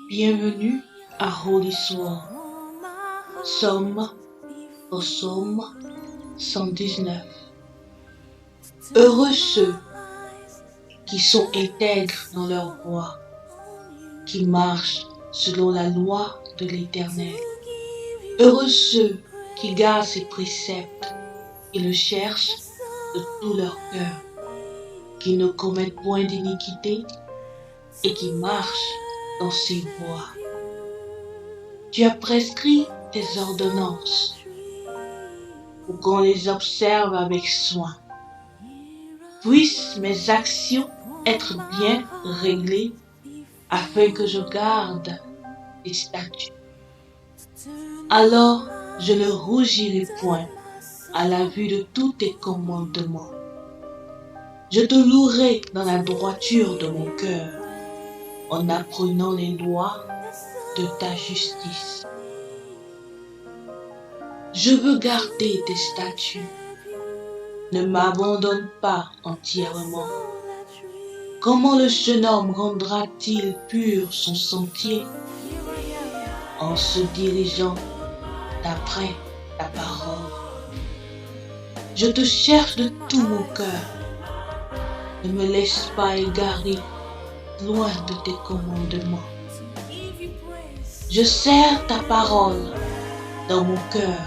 Bienvenue à Holy Soul, Psaume au Psaume 119. Heureux ceux qui sont intègres dans leur voie, qui marchent selon la loi de l'Éternel. Heureux ceux qui gardent ses préceptes et le cherchent de tout leur cœur, qui ne commettent point d'iniquité et qui marchent dans ses voies. Tu as prescrit tes ordonnances pour qu'on les observe avec soin. Puissent mes actions être bien réglées afin que je garde tes statuts. Alors je ne rougirai point à la vue de tous tes commandements. Je te louerai dans la droiture de mon cœur, en apprenant les lois de ta justice. Je veux garder tes statuts. Ne m'abandonne pas entièrement. Comment le jeune homme rendra-t-il pur son sentier? En se dirigeant d'après ta parole. Je te cherche de tout mon cœur. Ne me laisse pas égarer loin de tes commandements. Je serre ta parole dans mon cœur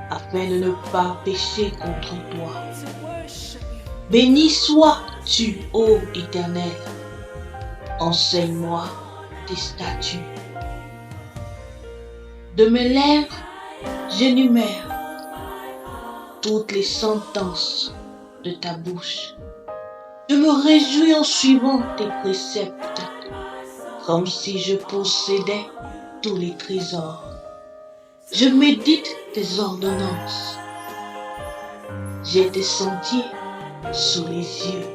afin de ne pas pécher contre toi. Béni sois-tu, ô Éternel. Enseigne-moi tes statuts. De mes lèvres, j'énumère toutes les sentences de ta bouche. Je me réjouis en suivant tes préceptes, comme si je possédais tous les trésors. Je médite tes ordonnances. J'ai tes sentiers sous les yeux.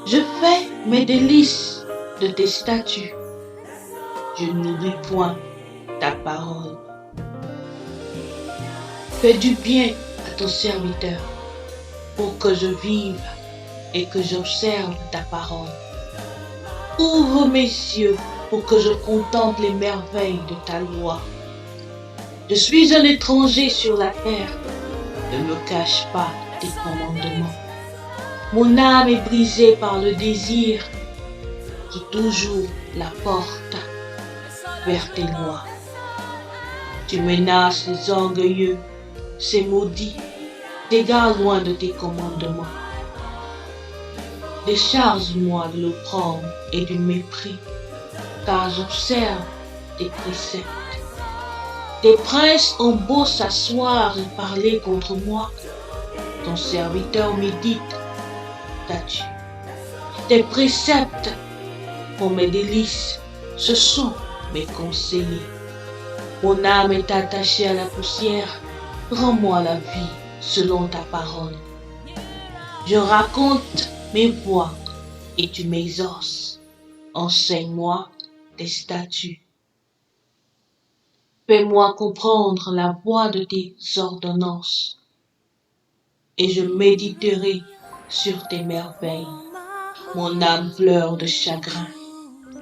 Je fais mes délices de tes statuts. Je n'oublie point ta parole. Fais du bien à ton serviteur pour que je vive et que j'observe ta parole. Ouvre mes yeux pour que je contemple les merveilles de ta loi. Je suis un étranger sur la terre. Ne me cache pas tes commandements. Mon âme est brisée par le désir qui toujours la porte vers tes lois. Tu menaces les orgueilleux, ces maudits, t'égare loin de tes commandements. Décharge-moi de l'opprobre et du mépris, car j'observe tes préceptes. Tes princes ont beau s'asseoir et parler contre moi, ton serviteur médite statuts. Tes préceptes sont mes délices, ce sont mes conseillers. Mon âme est attachée à la poussière, rends-moi la vie selon ta parole. Je raconte mes voies et tu m'exauces. Enseigne-moi tes statuts. Fais-moi comprendre la voie de tes ordonnances et je méditerai sur tes merveilles. Mon âme pleure de chagrin.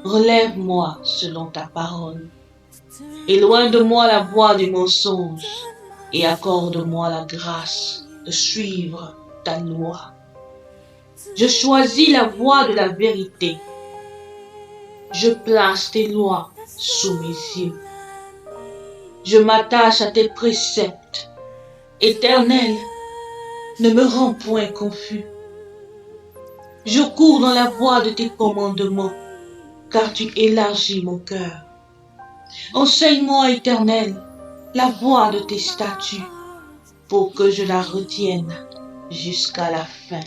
Relève-moi selon ta parole. Éloigne de moi la voie du mensonge et accorde-moi la grâce de suivre ta loi. Je choisis la voie de la vérité. Je place tes lois sous mes yeux. Je m'attache à tes préceptes. Éternel, ne me rends point confus. Je cours dans la voie de tes commandements, car tu élargis mon cœur. Enseigne-moi, Éternel, la voie de tes statuts, pour que je la retienne jusqu'à la fin.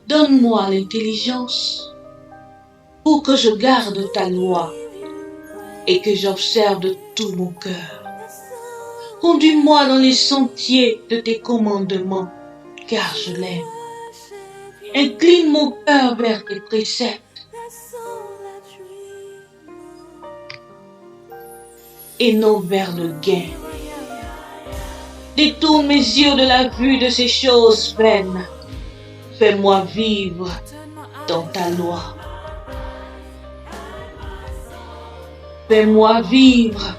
Donne-moi l'intelligence pour que je garde ta loi et que j'observe de tout mon cœur. Conduis-moi dans les sentiers de tes commandements, car je l'aime. Incline mon cœur vers tes préceptes et non vers le gain. Détourne mes yeux de la vue de ces choses vaines Fais-moi vivre dans ta loi. Fais-moi vivre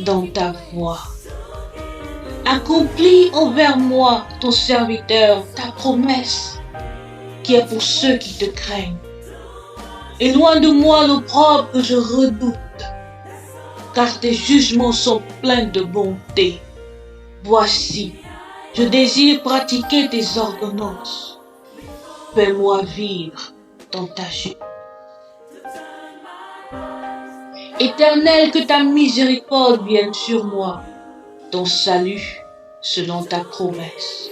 dans ta voie. Accomplis envers moi, ton serviteur, ta promesse, qui est pour ceux qui te craignent. Et loin de moi l'opprobre que je redoute, car tes jugements sont pleins de bonté. Voici, je désire pratiquer tes ordonnances. Fais-moi vivre dans ta justice. Éternel, que ta miséricorde vienne sur moi, ton salut selon ta promesse.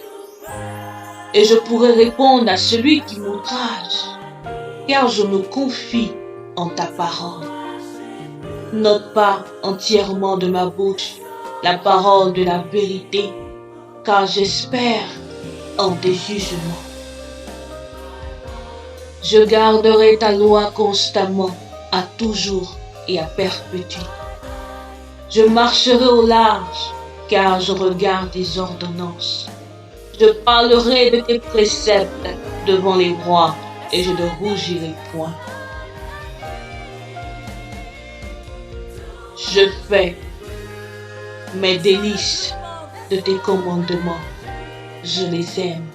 Et je pourrai répondre à celui qui m'outrage, car je me confie en ta parole. N'ôte pas entièrement de ma bouche la parole de la vérité, car j'espère en tes jugements. Je garderai ta loi constamment, à toujours et à perpétuité. Je marcherai au large, car je regarde tes ordonnances. Je parlerai de tes préceptes devant les rois, et je ne rougirai point. Je fais mes délices de tes commandements. Je les aime.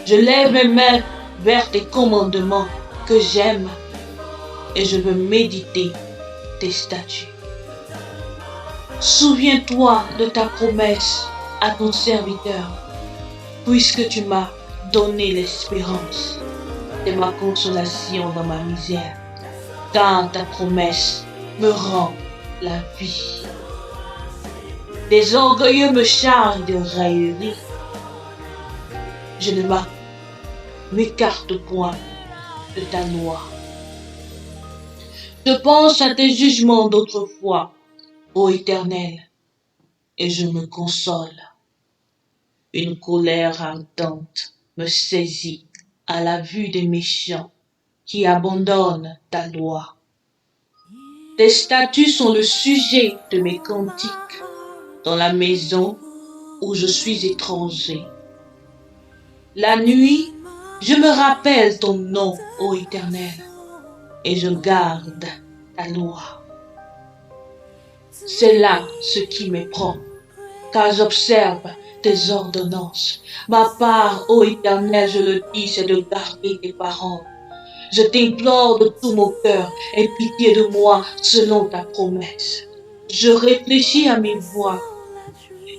Je lève mes mains vers tes commandements que j'aime et je veux méditer tes statuts. Souviens-toi de ta promesse à ton serviteur, puisque tu m'as donné l'espérance. C'est ma consolation dans ma misère, car ta promesse me rend la vie. Des orgueilleux me chargent de raillerie. Je ne m'écarte point de ta loi. Je pense à tes jugements d'autrefois, ô Éternel, et je me console. Une colère ardente me saisit à la vue des méchants qui abandonnent ta loi. Tes statuts sont le sujet de mes cantiques dans la maison où je suis étranger. La nuit, je me rappelle ton nom, ô Éternel, et je garde ta loi. C'est là ce qui m'éprend, car j'observe tes ordonnances. Ma part, ô Éternel, je le dis, c'est de garder tes paroles. Je t'implore de tout mon cœur, aie pitié de moi selon ta promesse. Je réfléchis à mes voies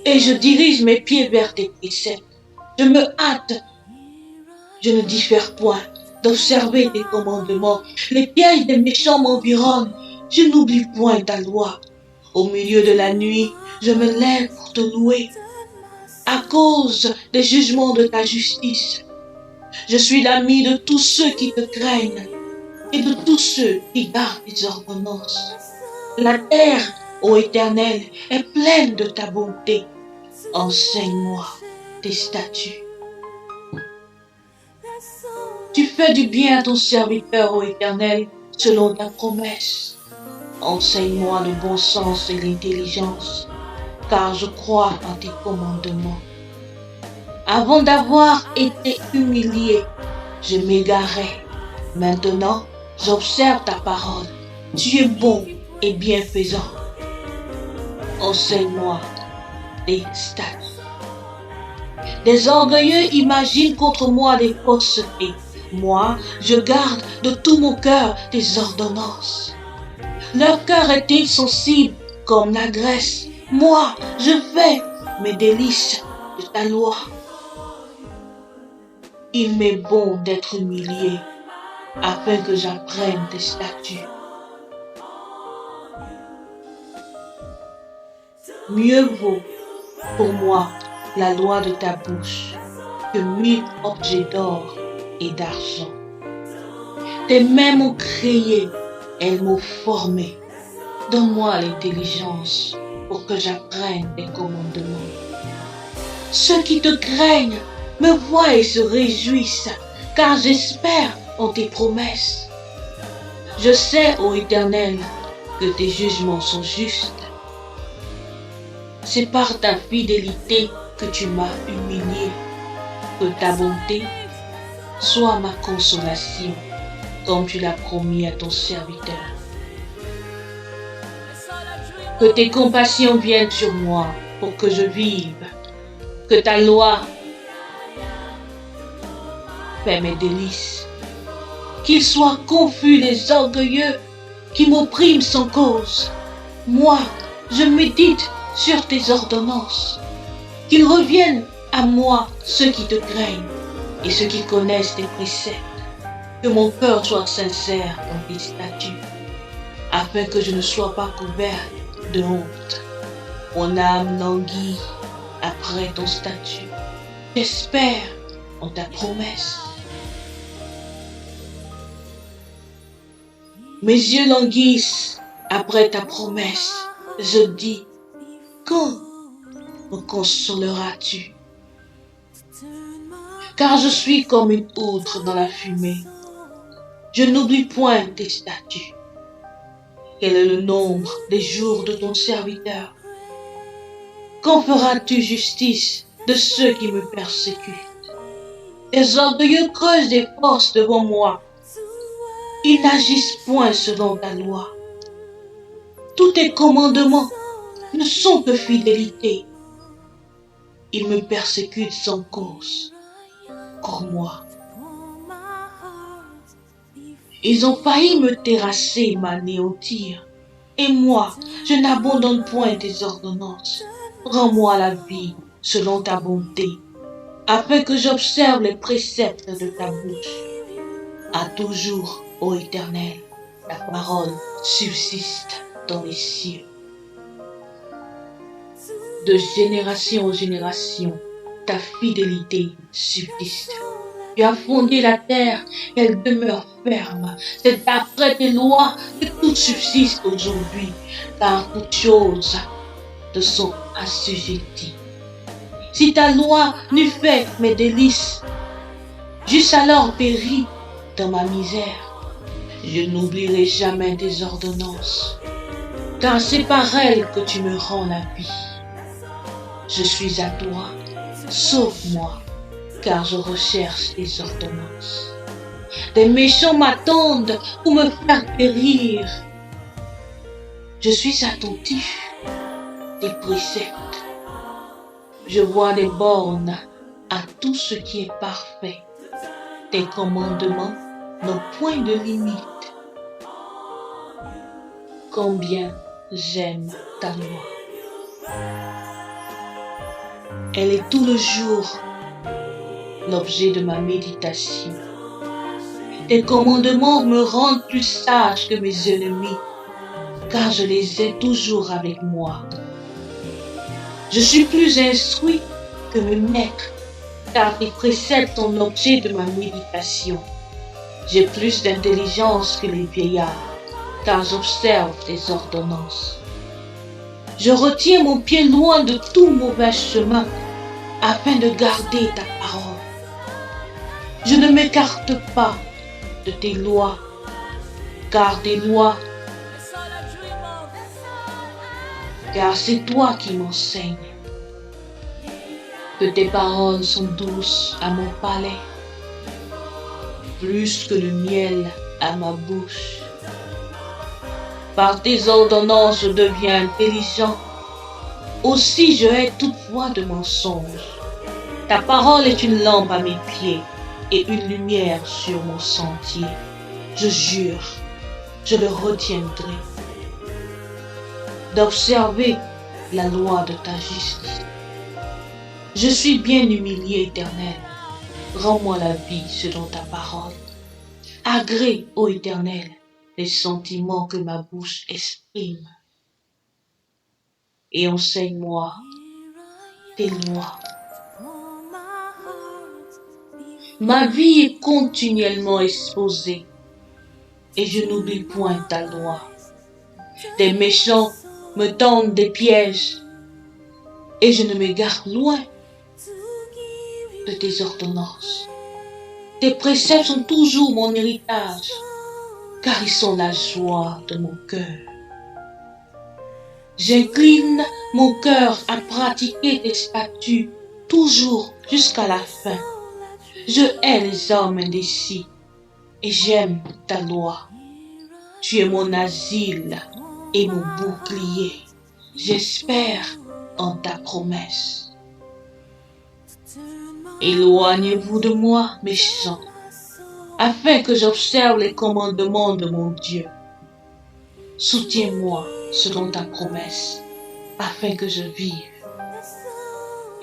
et je dirige mes pieds vers tes préceptes. Je me hâte, je ne diffère point d'observer tes commandements. Les pièges des méchants m'environnent, je n'oublie point ta loi. Au milieu de la nuit, je me lève pour te louer à cause des jugements de ta justice. Je suis l'ami de tous ceux qui te craignent et de tous ceux qui gardent tes ordonnances. La terre, ô Éternel, est pleine de ta bonté. Enseigne-moi tes statuts. Tu fais du bien à ton serviteur, ô Éternel, selon ta promesse. Enseigne-moi le bon sens et l'intelligence, car je crois en tes commandements. Avant d'avoir été humilié, je m'égarais. Maintenant, j'observe ta parole. Tu es bon et bienfaisant. Enseigne-moi tes statuts. Des orgueilleux imaginent contre moi des faussetés. Moi, je garde de tout mon cœur tes ordonnances. Leur cœur est insensible comme la graisse. Moi, je fais mes délices de ta loi. Il m'est bon d'être humilié afin que j'apprenne tes statuts. Mieux vaut pour moi la loi de ta bouche que 1000 objets d'or et d'argent. Tes mains m'ont créé, elles m'ont formé. Donne-moi l'intelligence pour que j'apprenne tes commandements. Ceux qui te craignent me voient et se réjouissent, car j'espère en tes promesses. Je sais, ô Éternel, que tes jugements sont justes. C'est par ta fidélité que tu m'as humilié. Que ta bonté soit ma consolation, comme tu l'as promis à ton serviteur. Que tes compassions viennent sur moi pour que je vive. Que ta loi fait mes délices. Qu'ils soient confus les orgueilleux qui m'oppriment sans cause. Moi, je médite sur tes ordonnances. Qu'ils reviennent à moi ceux qui te craignent et ceux qui connaissent tes préceptes. Que mon cœur soit sincère dans tes statuts, afin que je ne sois pas couvert de honte. Mon âme languit après ton statut. J'espère en ta promesse. Mes yeux languissent après ta promesse. Je dis, quand me consoleras-tu? Car je suis comme une outre dans la fumée. Je n'oublie point tes statuts. Quel est le nombre des jours de ton serviteur? Quand feras-tu justice de ceux qui me persécutent? Les orgueilleux creusent des forces devant moi. Ils n'agissent point selon ta loi. Tous tes commandements ne sont que fidélité. Ils me persécutent sans cause. Crois-moi. Ils ont failli me terrasser, m'anéantir. Et moi, je n'abandonne point tes ordonnances. Rends-moi la vie selon ta bonté, afin que j'observe les préceptes de ta bouche. À toujours, ô Éternel, ta parole subsiste dans les cieux. De génération en génération, ta fidélité subsiste. Tu as fondé la terre, elle demeure ferme. C'est d'après tes lois que tout subsiste aujourd'hui, car toutes choses te sont assujetties. Si ta loi n'eût fait mes délices, j'eusse alors péri dans ma misère. Je n'oublierai jamais tes ordonnances, car c'est par elles que tu me rends la vie. Je suis à toi, sauve-moi, car je recherche tes ordonnances. Des méchants m'attendent pour me faire périr. Je suis attentif, tes préceptes. Je vois des bornes à tout ce qui est parfait. Tes commandements n'ont point de limite. Combien j'aime ta loi. Elle est tout le jour l'objet de ma méditation. Tes commandements me rendent plus sage que mes ennemis, car je les ai toujours avec moi. Je suis plus instruit que mes maîtres, car tes préceptes sont l'objet de ma méditation. J'ai plus d'intelligence que les vieillards, car j'observe tes ordonnances. Je retiens mon pied loin de tout mauvais chemin, afin de garder ta parole. Je ne m'écarte pas de tes lois, car c'est toi qui m'enseignes. Que tes paroles sont douces à mon palais, plus que le miel à ma bouche. Par tes ordonnances, je deviens intelligent. Aussi, je hais toute voie de mensonge. Ta parole est une lampe à mes pieds et une lumière sur mon sentier. Je jure, je le retiendrai, d'observer la loi de ta justice. Je suis bien humilié, Éternel. Rends-moi la vie selon ta parole. Agrée, ô Éternel, les sentiments que ma bouche exprime. Et enseigne-moi tes lois. Ma vie est continuellement exposée et je n'oublie point ta loi. Des méchants me tendent des pièges et je ne m'égare loin de tes ordonnances. Tes préceptes sont toujours mon héritage, car ils sont la joie de mon cœur. J'incline mon cœur à pratiquer tes statuts toujours jusqu'à la fin. Je hais les hommes indécis et j'aime ta loi. Tu es mon asile et mon bouclier. J'espère en ta promesse. Éloignez-vous de moi, méchants, afin que j'observe les commandements de mon Dieu. Soutiens-moi selon ta promesse, afin que je vive.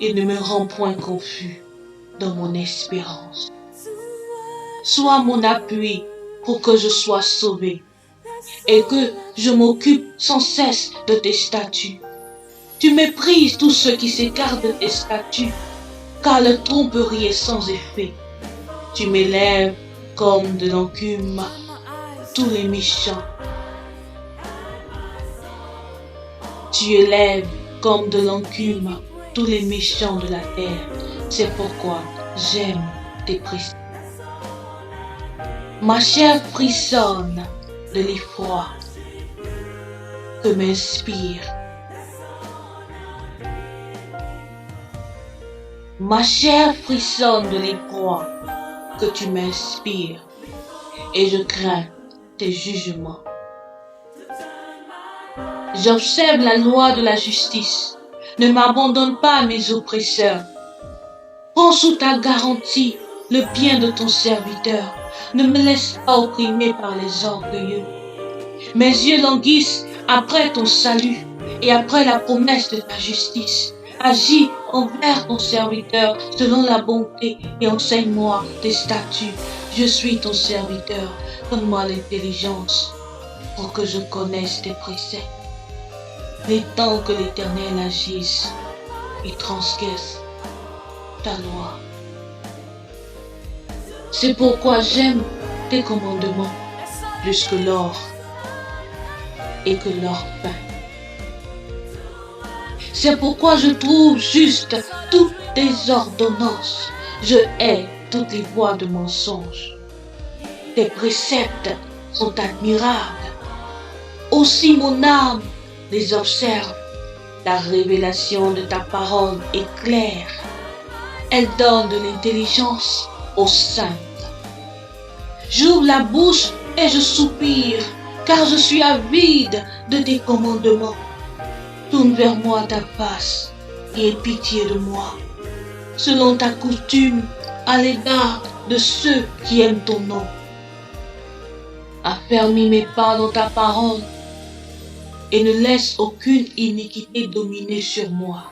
Et ne me rends point confus dans mon espérance. Sois mon appui pour que je sois sauvé et que je m'occupe sans cesse de tes statuts. Tu méprises tous ceux qui s'écartent de tes statuts, car la tromperie est sans effet. Tu m'élèves comme de l'enclume tous les méchants. Tu élèves comme de l'enclume tous les méchants de la terre. C'est pourquoi j'aime tes préceptes. Ma chair frissonne de l'effroi que m'inspire. Ma chair frissonne de l'effroi que tu m'inspires et je crains tes jugements. J'observe la loi de la justice. Ne m'abandonne pas à mes oppresseurs. Prends sous ta garantie le bien de ton serviteur. Ne me laisse pas opprimer par les orgueilleux. Mes yeux languissent après ton salut et après la promesse de ta justice. Agis envers ton serviteur selon la bonté et enseigne-moi tes statuts. Je suis ton serviteur. Donne-moi l'intelligence pour que je connaisse tes préceptes. Les temps que l'Éternel agisse, il transgresse ta loi. C'est pourquoi j'aime tes commandements plus que l'or et que l'or fin. C'est pourquoi je trouve juste toutes tes ordonnances. Je hais toutes les voies de mensonge. Tes préceptes sont admirables. Aussi mon âme les observe. La révélation de ta parole est claire. Elle donne de l'intelligence aux saints. J'ouvre la bouche et je soupire, car je suis avide de tes commandements. Tourne vers moi ta face et aie pitié de moi, selon ta coutume à l'égard de ceux qui aiment ton nom. Affermis mes pas dans ta parole et ne laisse aucune iniquité dominer sur moi.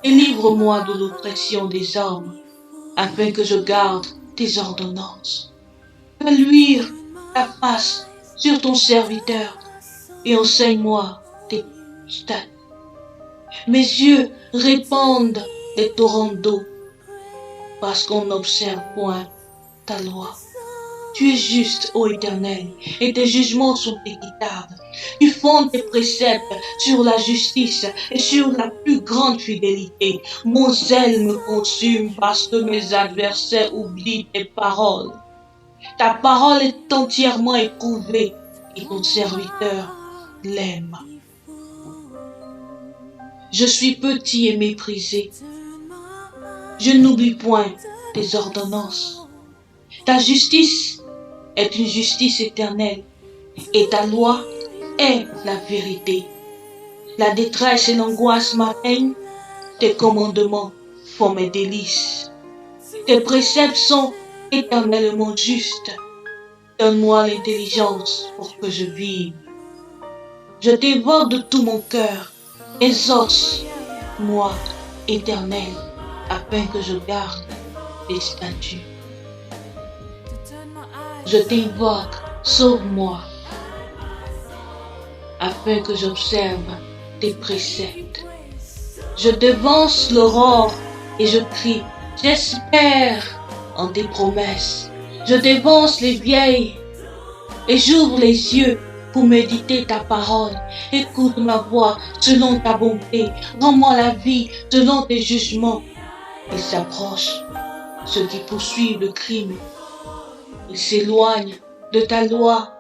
Délivre-moi de l'oppression des hommes, afin que je garde tes ordonnances. Fais luire ta face sur ton serviteur et enseigne-moi tes statuts. Mes yeux répandent des torrents d'eau parce qu'on n'observe point ta loi. Tu es juste, ô Éternel, et tes jugements sont équitables. Tu fondes tes préceptes sur la justice et sur la plus grande fidélité. Mon zèle me consume parce que mes adversaires oublient tes paroles. Ta parole est entièrement éprouvée et ton serviteur l'aime. Je suis petit et méprisé. Je n'oublie point tes ordonnances. Ta justice est une justice éternelle et ta loi est la vérité. La détresse et l'angoisse m'atteignent, tes commandements font mes délices. Tes préceptes sont éternellement justes. Donne-moi l'intelligence pour que je vive. Je t'évoque de tout mon cœur. Exauce-moi, Éternel, afin que je garde tes statuts. Je t'invoque, sauve-moi, afin que j'observe tes préceptes. Je devance l'aurore et je crie, j'espère en tes promesses. Je devance les vieilles et j'ouvre les yeux pour méditer ta parole. Écoute ma voix selon ta bonté. Rends-moi la vie selon tes jugements. Ils s'approchent, ceux qui poursuivent le crime. Ils s'éloignent de ta loi.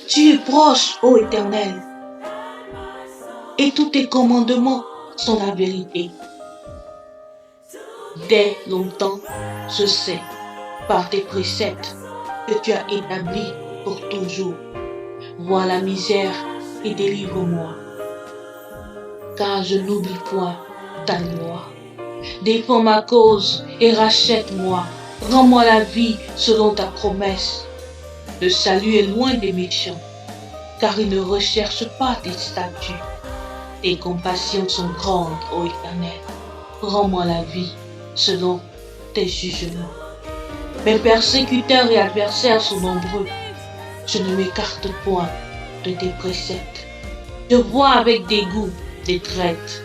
Tu es proche, ô Éternel. Et tous tes commandements sont la vérité. Dès longtemps, je sais par tes préceptes que tu as établis pour toujours. Vois la misère et délivre-moi, car je n'oublie point ta loi. Défends ma cause et rachète-moi. Rends-moi la vie selon ta promesse. Le salut est loin des méchants, car ils ne recherchent pas tes statuts. Tes compassions sont grandes, ô Éternel. Rends-moi la vie selon tes jugements. Mes persécuteurs et adversaires sont nombreux. Je ne m'écarte point de tes préceptes. Je vois avec dégoût des traîtres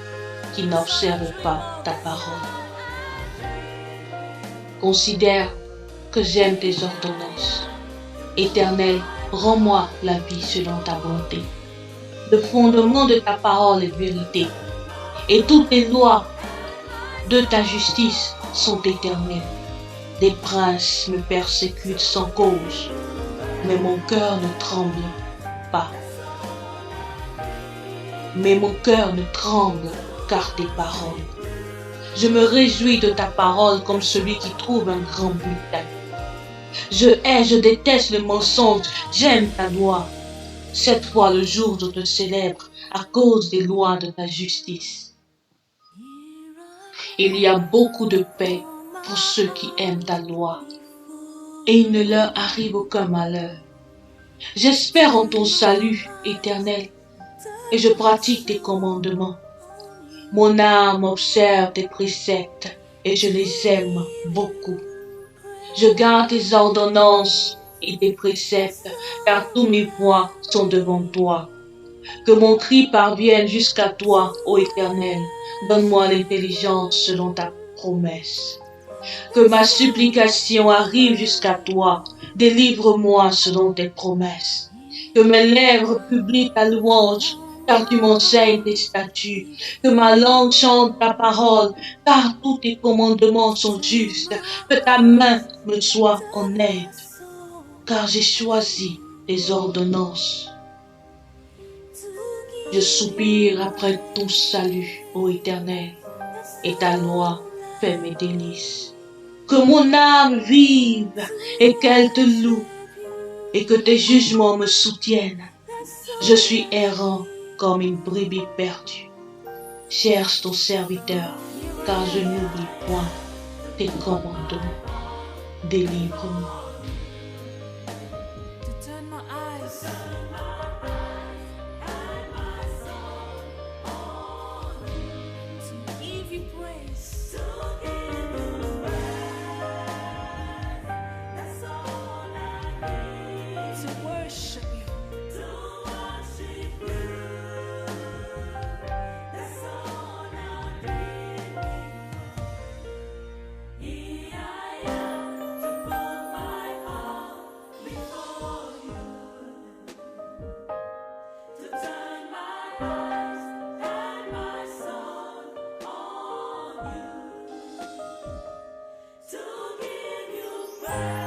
qui n'observent pas ta parole. Considère que j'aime tes ordonnances. Éternel, rends-moi la vie selon ta bonté. Le fondement de ta parole est vérité, et toutes les lois de ta justice sont éternelles. Des princes me persécutent sans cause, mais mon cœur ne tremble pas. Mais mon cœur ne tremble car tes paroles. Je me réjouis de ta parole comme celui qui trouve un grand butin. Je déteste le mensonge, j'aime ta loi. 7 fois le jour je te célèbre à cause des lois de ta justice. Il y a beaucoup de paix pour ceux qui aiment ta loi, et il ne leur arrive aucun malheur. J'espère en ton salut éternel, et je pratique tes commandements. Mon âme observe tes préceptes, et je les aime beaucoup. Je garde tes ordonnances et tes préceptes, car tous mes voies sont devant toi. Que mon cri parvienne jusqu'à toi, ô Éternel. Donne-moi l'intelligence selon ta promesse. Que ma supplication arrive jusqu'à toi. Délivre-moi selon tes promesses. Que mes lèvres publient ta louange, car tu m'enseignes tes statuts. Que ma langue chante ta parole, car tous tes commandements sont justes. Que ta main me soit en aide, car j'ai choisi tes ordonnances. Je soupire après ton salut, ô Éternel, et ta loi fait mes délices. Que mon âme vive et qu'elle te loue, et que tes jugements me soutiennent. Je suis errant comme une brebis perdue. Cherche ton serviteur, car je n'oublie point tes commandements. Délivre-moi. To give you praise.